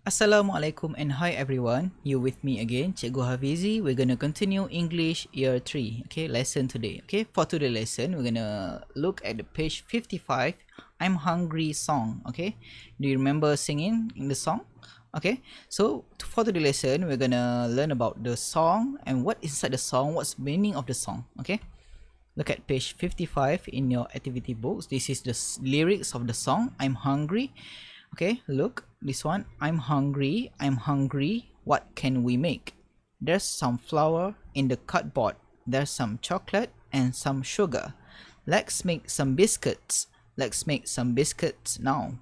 Assalamualaikum and hi everyone. You with me again, Cikgu Hafizi. We're gonna continue English Year 3. Okay, lesson today. Okay, for today's lesson, we're gonna look at the page 55. I'm hungry song. Okay, do you remember singing in the song? Okay, so for today's lesson, we're gonna learn about the song and what is inside the song. What's the meaning of the song? Okay. Look at page 55 in your activity books. This is the lyrics of the song. I'm hungry. Okay, look, this one. I'm hungry. What can we make? There's some flour in the cupboard. There's some chocolate and some sugar. Let's make some biscuits. Now.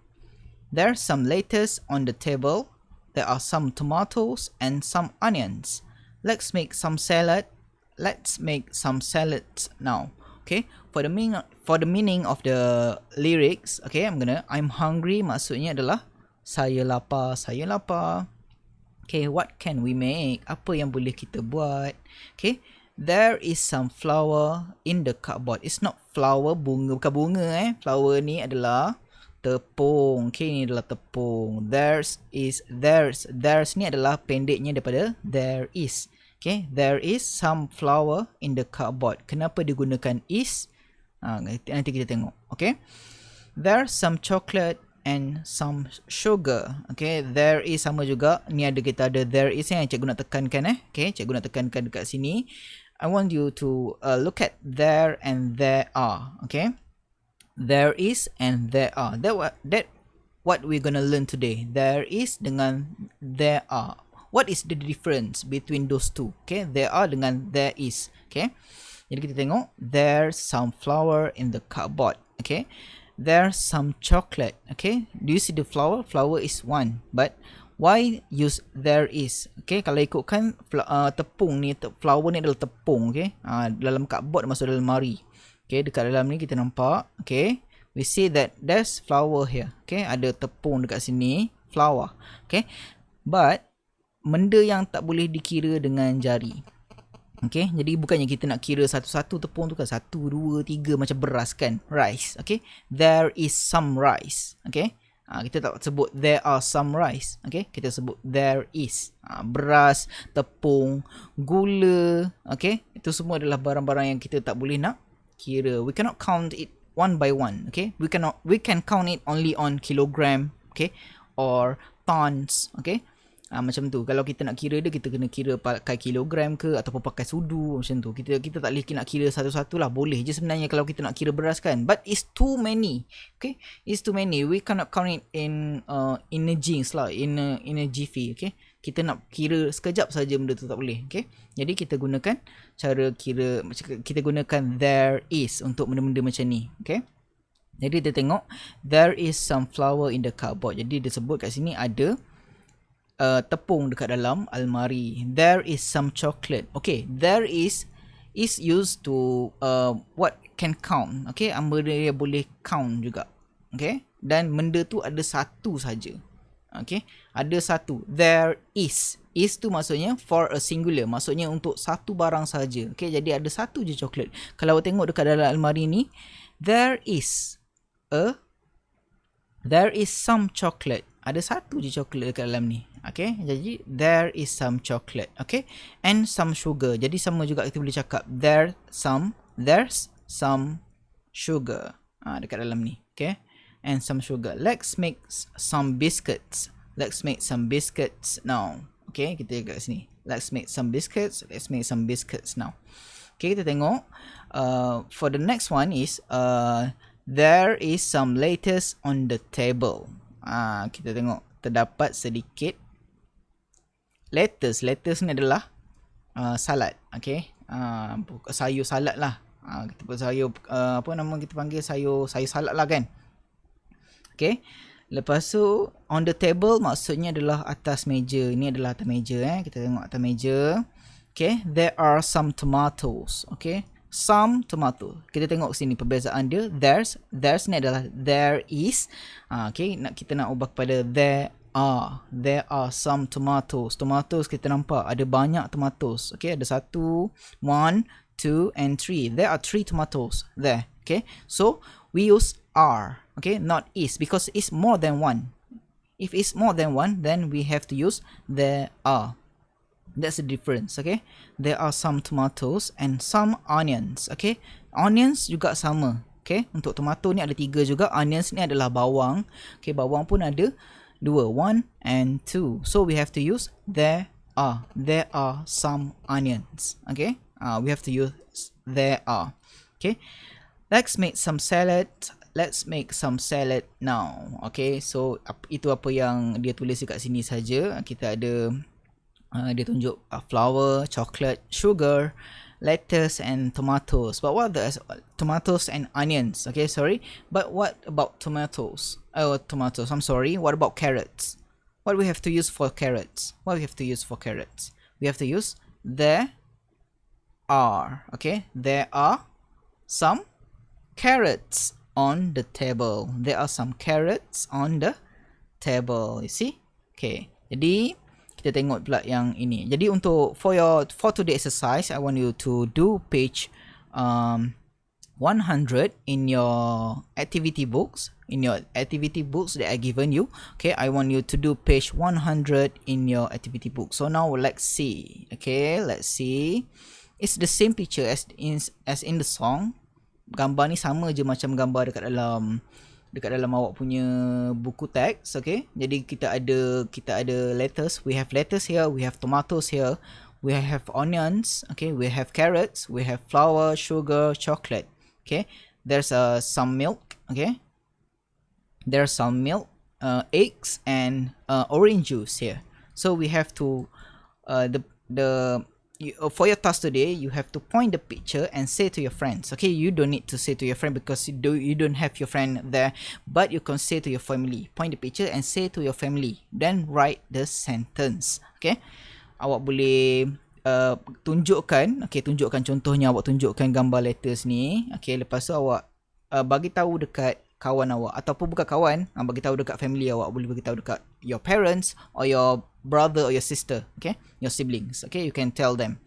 There's some lettuce on the table. There are some tomatoes and some onions. Let's make some salad. Let's make some salads now. Okay, for the meaning of the lyrics, okay, I'm hungry maksudnya adalah saya lapar. Okay, what can we make? Apa yang boleh kita buat? Okay, there is some flour in the cupboard. It's not flower, bunga, bukan bunga Flower ni adalah tepung. Okay, ni adalah tepung. There's ni adalah pendeknya daripada there is. Okay, there is some flour in the cupboard. Kenapa digunakan is? Nanti kita tengok. Okay, there's some chocolate and some sugar. Okay, there is sama juga. Ni kita ada there is yang cikgu nak tekankan. Okay, cikgu nak tekankan dekat sini. I want you to look at there and there are. Okay, there is and there are. That what we're gonna learn today. There is dengan there are. What is the difference between those two? Okay, there are dengan there is. Okay, jadi kita tengok there's some flour in the cupboard. Okay, there's some chocolate. Okay, do you see the flour? Flour is one, but why use there is? Okay, kalau ikutkan tepung ni, flour ni adalah tepung. Okay, dalam cupboard masuk dalam lemari. Okay, dekat dalam ni kita nampak. Okay, we see that there's flour here. Okay, ada tepung dekat sini, flour. Okay, but benda yang tak boleh dikira dengan jari. Okay, jadi bukannya kita nak kira satu-satu tepung tu kan, 1, 2, 3 macam beras kan, rice. Okay, there is some rice. Okay, kita tak sebut there are some rice. Okay, kita sebut there is. Beras, tepung, gula. Okay, itu semua adalah barang-barang yang kita tak boleh nak kira. We cannot count it one by one. Okay, we can count it only on kilogram. Okay, or tons. Okay, macam tu. Kalau kita nak kira dia, kita kena kira pakai kilogram ke ataupun pakai sudu macam tu. Kita tak boleh nak kira satu-satu lah. Boleh je sebenarnya kalau kita nak kira beras kan. But it's too many. Okay, it's too many. We cannot count it in a jinx lah, in a jiffy. Okay, kita nak kira sekejap saja benda tu tak boleh. Okay, jadi kita gunakan cara kira, kita gunakan there is untuk benda-benda macam ni. Okay, jadi kita tengok there is some flour in the cupboard. Jadi dia sebut kat sini ada tepung dekat dalam almari. There is some chocolate. Okay, there is used to what can count. Okay, benda dia boleh count juga. Okay, dan benda tu ada satu saja. Okay, ada satu. There is tu maksudnya for a singular, maksudnya untuk satu barang saja. Okay, jadi ada satu je coklat. Kalau tengok dekat dalam almari ni, there is some chocolate. Ada satu je coklat dekat dalam ni. Okay, jadi there is some chocolate. Okay, and some sugar. Jadi sama juga kita boleh cakap there's some sugar dekat dalam ni. Okay, and some sugar. Let's make some biscuits. Now. Okay, kita kat sini. Let's make some biscuits now. Okay, kita tengok for the next one is there is some lettuce on the table. Kita tengok terdapat sedikit lettuce ni adalah salad. Okay, sayur salad lah. Kita pun sayur apa nama kita panggil, sayur salad lah kan. Okay, lepas tu on the table maksudnya adalah atas meja. Ini adalah atas meja. Kita tengok atas meja. Okay, there are some tomatoes. Okay, some tomato. Kita tengok sini perbezaan dia. There's ni adalah there is. Okay, kita nak ubah kepada there are some tomatoes. Tomatoes kita nampak ada banyak tomatoes. Okay, ada 1, 1, 2 and 3. There are 3 tomatoes there. Okay, so we use are. Okay, not is, because it's more than one. If it's more than one, then we have to use there are. That's the difference, okay? There are some tomatoes and some onions, okay? Onions juga sama, okay? Untuk tomato ni ada 3 juga, onions ni adalah bawang. Okay, bawang pun ada 2, 1 and 2. So we have to use there are. There are some onions, okay? We have to use there are, okay? Let's make some salad. Let's make some salad now. Okay, so itu apa yang dia tulis dekat sini saja. Kita ada dia tunjuk flour, chocolate, sugar, lettuce and tomatoes. But what are the tomatoes and onions? Okay, sorry. But what about tomatoes? Oh, tomatoes. I'm sorry. What about carrots? What we have to use for carrots? What we have to use for carrots? We have to use there are. Okay, there are some carrots on the table. There are some carrots on the table. You see? Okay. Jadi kita tengok pula yang ini. Jadi untuk for today exercise, I want you to do page 100 in your activity books. In your activity books that I given you. Okay, I want you to do page 100 in your activity book. So now let's see. Okay, let's see. It's the same picture as in the song. Gambar ni sama je macam gambar dekat dalam awak punya buku teks, okay? Jadi kita ada lettuce, we have lettuce here, we have tomatoes here, we have onions, okay? We have carrots, we have flour, sugar, chocolate, okay? There's some milk, okay? There's some milk, eggs and orange juice here. So we have to for your task today, you have to point the picture and say to your friends. Okay, you don't need to say to your friend because you don't have your friend there, but you can say to your family. Point the picture and say to your family. Then write the sentence. Okay, awak boleh tunjukkan contohnya, awak tunjukkan gambar letters ni. Okay, lepas tu awak bagi tahu dekat kawan awak ataupun bukan kawan, bagi tahu dekat family awak, boleh bagi tahu dekat your parents or your brother or your sister, okay, your siblings, okay, you can tell them.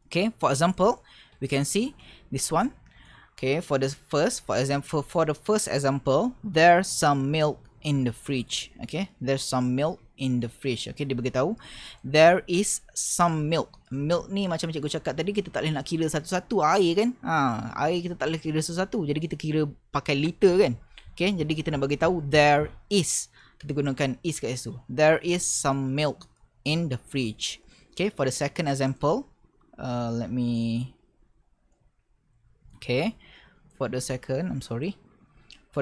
Okay, for example, we can see this one. Okay, for the first example, there's some milk in the fridge. Okay, there's some milk in the fridge. Okay, dia beritahu there is some milk. Milk ni macam cikgu cakap tadi, kita tak boleh nak kira satu-satu air kan. Air kita tak boleh kira satu-satu. Jadi kita kira pakai liter kan. Okay, jadi kita nak bagi tahu there is. Kita gunakan is kat situ. There is some milk in the fridge. Okay, for the second example, for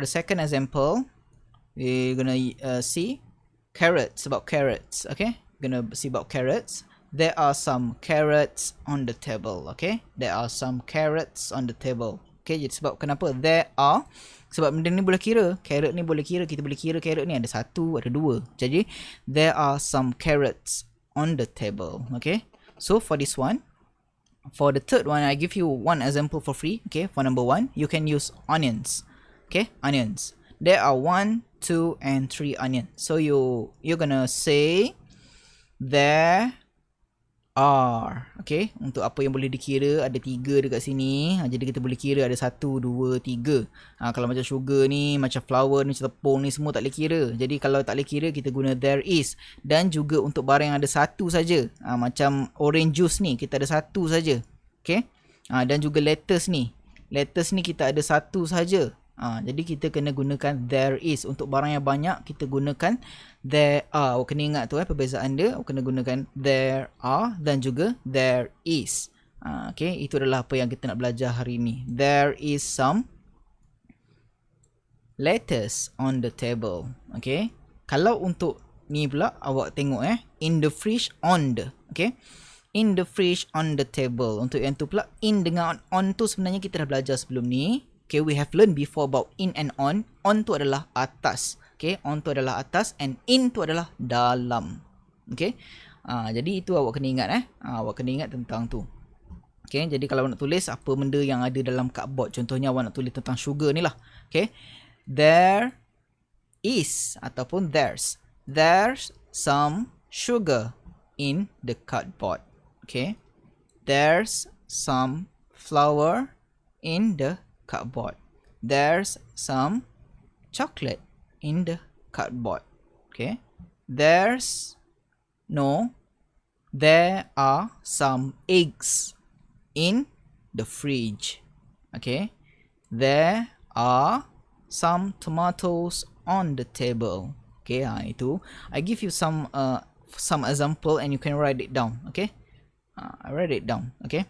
the second example, we're gonna see carrots, about carrots. Okay, gonna see about carrots. There are some carrots on the table. Okay, there are some carrots on the table. Okay, jadi sebab kenapa there are, sebab benda ni boleh kira, carrot ni boleh kira, kita boleh kira carrot ni ada 1, ada 2. Jadi there are some carrots on the table. Okay, so for this one, for the third one, I give you one example for free. Okay, for number 1, you can use onions. Okay, onions. There are 1, 2 and 3 onions. So you're gonna say there are. Okay, untuk apa yang boleh dikira, ada 3 dekat sini. Jadi kita boleh kira ada 1, 2, 3. Kalau macam sugar ni, macam flour ni, macam tepung ni, semua tak boleh kira. Jadi kalau tak boleh kira, kita guna there is. Dan juga untuk barang yang ada 1 saja, macam orange juice ni, kita ada 1 saja. Okay, dan juga lettuce ni kita ada 1 saja. Jadi kita kena gunakan there is. Untuk barang yang banyak, kita gunakan there are. Awak kena ingat tu perbezaan dia. Awak kena gunakan there are dan juga there is. Okay, itu adalah apa yang kita nak belajar hari ini. There is some lettuce on the table. Okay, kalau untuk ni pula, awak tengok in the fridge, on the. Okay, in the fridge, on the table. Untuk yang tu pula, in dengan on tu sebenarnya kita dah belajar sebelum ni. Okay, we have learned before about in and on. On tu adalah atas. Okay, on tu adalah atas and in tu adalah dalam. Okay, jadi itu awak kena ingat awak kena ingat tentang tu. Okay, jadi kalau nak tulis apa benda yang ada dalam cardboard, contohnya awak nak tulis tentang sugar ni lah. Okay, there is ataupun there's some sugar in the cardboard. Okay, there's some flour in the cardboard. There's some chocolate in the cardboard. Okay, there's no, there are some eggs in the fridge. Okay, there are some tomatoes on the table. Okay, itu I give you some example and you can write it down. Okay, I write it down. Okay,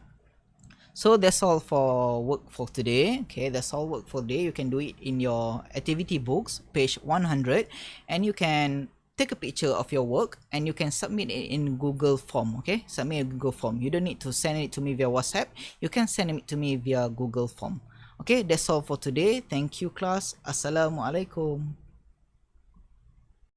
so that's all for work for today. Okay, that's all work for today. You can do it in your activity books, page 100, and you can take a picture of your work and you can submit it in Google form. Okay, submit a Google form. You don't need to send it to me via WhatsApp. You can send it to me via Google form. Okay, that's all for today. Thank you, class. Assalamualaikum.